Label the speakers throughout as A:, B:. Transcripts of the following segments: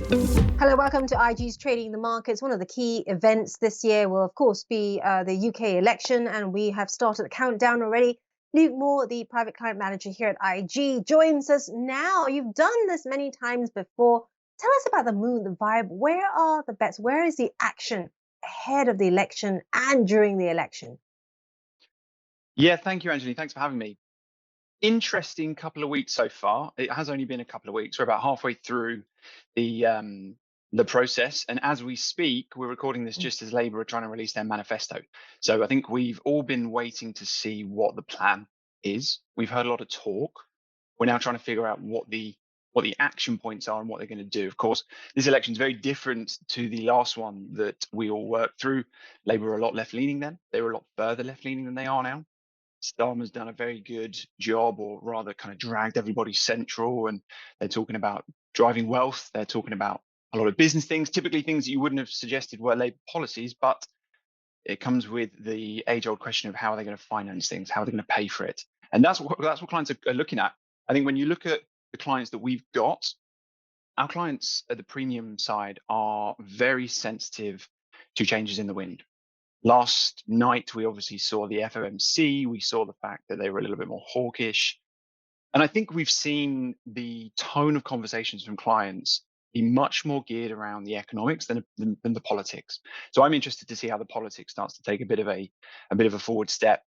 A: Hello, welcome to IG's Trading the Markets. One of the key events this year will, of course, be the UK election, and we have started the countdown already. Luke Moore, the private client manager here at IG, joins us now. You've done this many times before. Tell us about the mood, the vibe. Where are the bets? Where is the action ahead of the election and during the election?
B: Yeah, thank you, Anthony. Thanks for having me. Interesting couple of weeks so far. It has only been a couple of weeks. We're about halfway through the um, the process, and as we speak, we're recording this just as Labour are trying to release their manifesto. So I think we've all been waiting to see what the plan is. We've heard a lot of talk. We're now trying to figure out what the action points are and what they're going to do. Of course, this election is very different to the last one that we all worked through. Labour were a lot left leaning then. They were a lot further left leaning than they are now. Starmer's done a very good job, or rather kind of dragged everybody central, and they're talking about driving wealth. They're talking about a lot of business things, typically things that you wouldn't have suggested were Labour policies, but it comes with the age-old question of how are they going to finance things, how are they going to pay for it, and that's what clients are looking at. I think when you look at the clients that we've got, our clients at the premium side are very sensitive to changes in the wind. Last night, we obviously saw the FOMC. We saw the fact that they were a little bit more hawkish. And I think we've seen the tone of conversations from clients be much more geared around the economics than the politics. So I'm interested to see how the politics starts to take a bit of a forward step.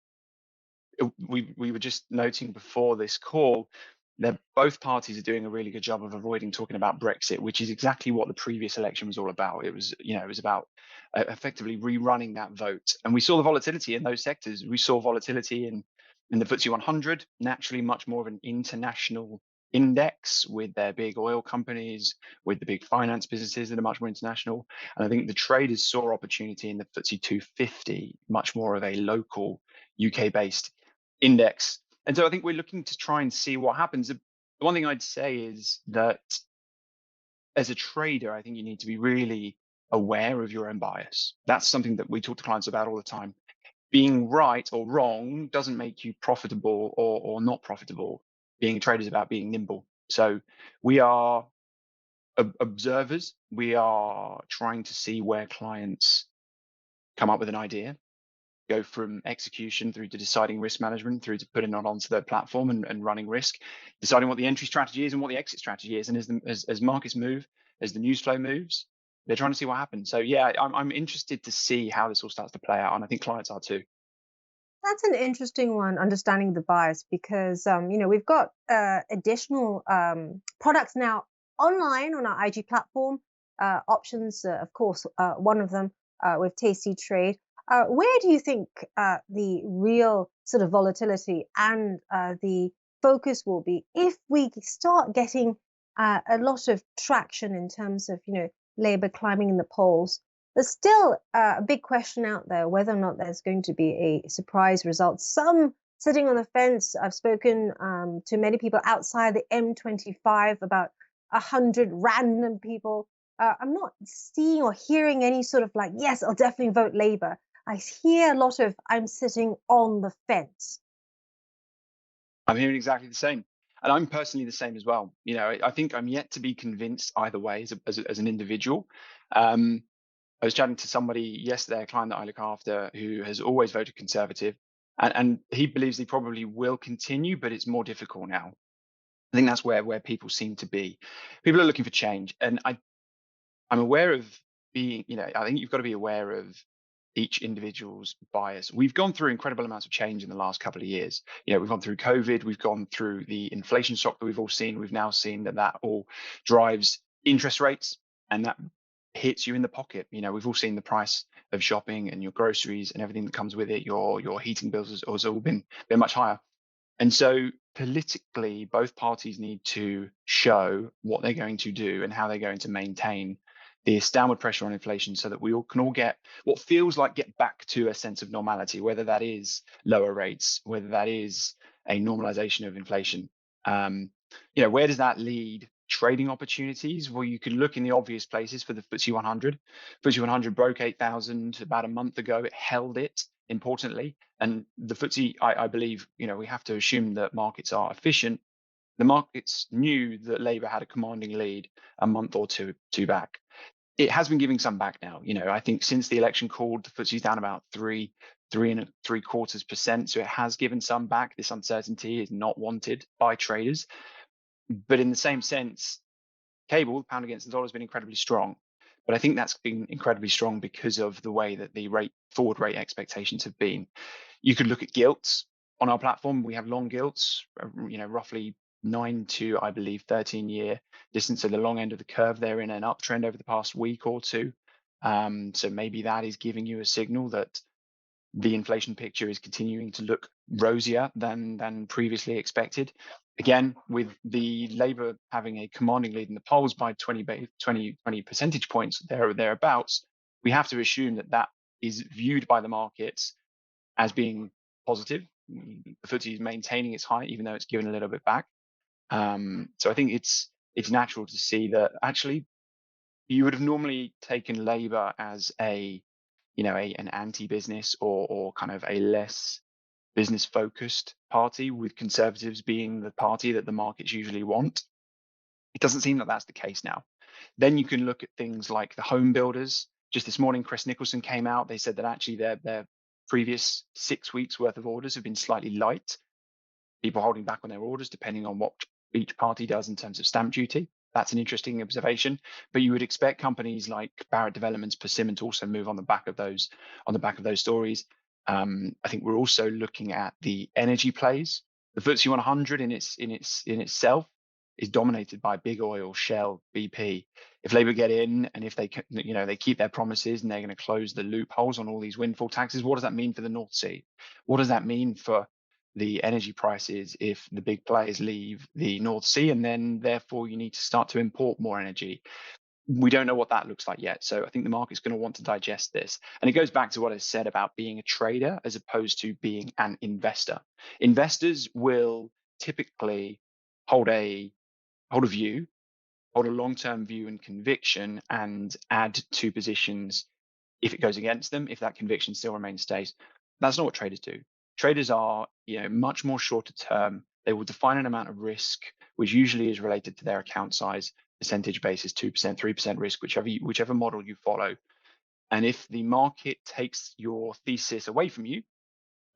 B: We were just noting before this call that both parties are doing a really good job of avoiding talking about Brexit, which is exactly what the previous election was all about. It was about effectively rerunning that vote, and we saw the volatility in those sectors. We saw volatility in the FTSE 100, naturally much more of an international index with their big oil companies, with the big finance businesses that are much more international. And I think the traders saw opportunity in the FTSE 250, much more of a local UK based index. And so I think we're looking to try and see what happens. The one thing I'd say is that as a trader, I think you need to be really aware of your own bias. That's something that we talk to clients about all the time. Being right or wrong doesn't make you profitable or not profitable. Being a trader is about being nimble. So we are observers. We are trying to see where clients come up with an idea, go from execution through to deciding risk management, through to putting it onto their platform and running risk, deciding what the entry strategy is and what the exit strategy is. And as markets move, as the news flow moves, they're trying to see what happens. So yeah, I'm interested to see how this all starts to play out, and I think clients are too.
A: That's an interesting one, understanding the bias, because we've got additional products now online on our IG platform. Options, of course, one of them with Tasty Trade. Where do you think the real sort of volatility and the focus will be if we start getting a lot of traction in terms of Labour climbing in the polls? There's still a big question out there whether or not there's going to be a surprise result. Some sitting on the fence. I've spoken to many people outside the M25, about 100 random people. I'm not seeing or hearing any sort of like, yes, I'll definitely vote Labour. I hear a lot of, I'm sitting on the fence.
B: I'm hearing exactly the same. And I'm personally the same as well. I think I'm yet to be convinced either way as an individual. Um, I was chatting to somebody yesterday, a client that I look after, who has always voted Conservative, and he believes he probably will continue, but it's more difficult now. I think that's where people seem to be. People are looking for change, and I'm aware of being. I think you've got to be aware of each individual's bias. We've gone through incredible amounts of change in the last couple of years. We've gone through COVID, we've gone through the inflation shock that we've all seen. We've now seen that all drives interest rates, and that hits you in the pocket. We've all seen the price of shopping and your groceries and everything that comes with it. Your heating bills has all been much higher. And so politically, both parties need to show what they're going to do and how they're going to maintain this downward pressure on inflation, so that we all can get what feels like get back to a sense of normality, whether that is lower rates, whether that is a normalization of inflation. Where does that lead trading opportunities? Well, you can look in the obvious places for the FTSE 100. FTSE 100 broke 8,000 about a month ago. It held it importantly. And the FTSE, I believe, we have to assume that markets are efficient. The markets knew that Labour had a commanding lead a month or two back. It has been giving some back now. I think since the election called, the FTSE's down about 3.75%. So it has given some back. This uncertainty is not wanted by traders. But in the same sense, cable, the pound against the dollar, has been incredibly strong. But I think that's been incredibly strong because of the way that the forward rate expectations have been. You could look at gilts on our platform. We have long gilts, roughly 9 to, I believe, 13-year distance at the long end of the curve. They're in an uptrend over the past week or two. So maybe that is giving you a signal that the inflation picture is continuing to look rosier than previously expected. Again, with the Labour having a commanding lead in the polls by 20 percentage points thereabouts, we have to assume that is viewed by the markets as being positive. The FTSE is maintaining its height, even though it's given a little bit back. So I think it's natural to see that actually you would have normally taken Labour as an anti-business or kind of a less business focused party, with Conservatives being the party that the markets usually want. It doesn't seem that that's the case now. Then you can look at things like the home builders. Just this morning, Chris Nicholson came out. They said that actually their previous 6 weeks worth of orders have been slightly light. People holding back on their orders depending on what each party does in terms of stamp duty. That's an interesting observation. But you would expect companies like Barratt Developments, Persimmon to also move on the back of those stories. I think we're also looking at the energy plays. The FTSE 100 in itself is dominated by big oil, Shell, BP. If Labour get in, and if they keep their promises and they're going to close the loopholes on all these windfall taxes, what does that mean for the North Sea? What does that mean for the energy prices if the big players leave the North Sea, and then therefore you need to start to import more energy? We don't know what that looks like yet. So I think the market's going to want to digest this. And it goes back to what I said about being a trader as opposed to being an investor. Investors will typically hold a view, hold a long-term view and conviction, and add to positions if it goes against them, if that conviction still remains stays. That's not what traders do. Traders are, much more shorter term. They will define an amount of risk, which usually is related to their account size, percentage basis, 2%, 3% risk, whichever model you follow. And if the market takes your thesis away from you,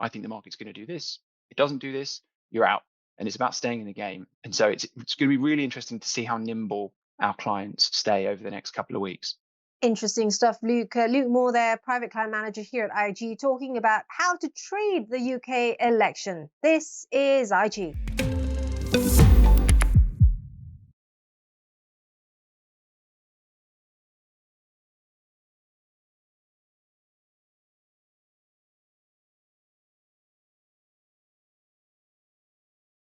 B: I think the market's going to do this. It doesn't do this, you're out. And it's about staying in the game. And so it's going to be really interesting to see how nimble our clients stay over the next couple of weeks.
A: Interesting stuff, Luke. Luke Moore there, private client manager here at IG, talking about how to trade the UK election. This is IG.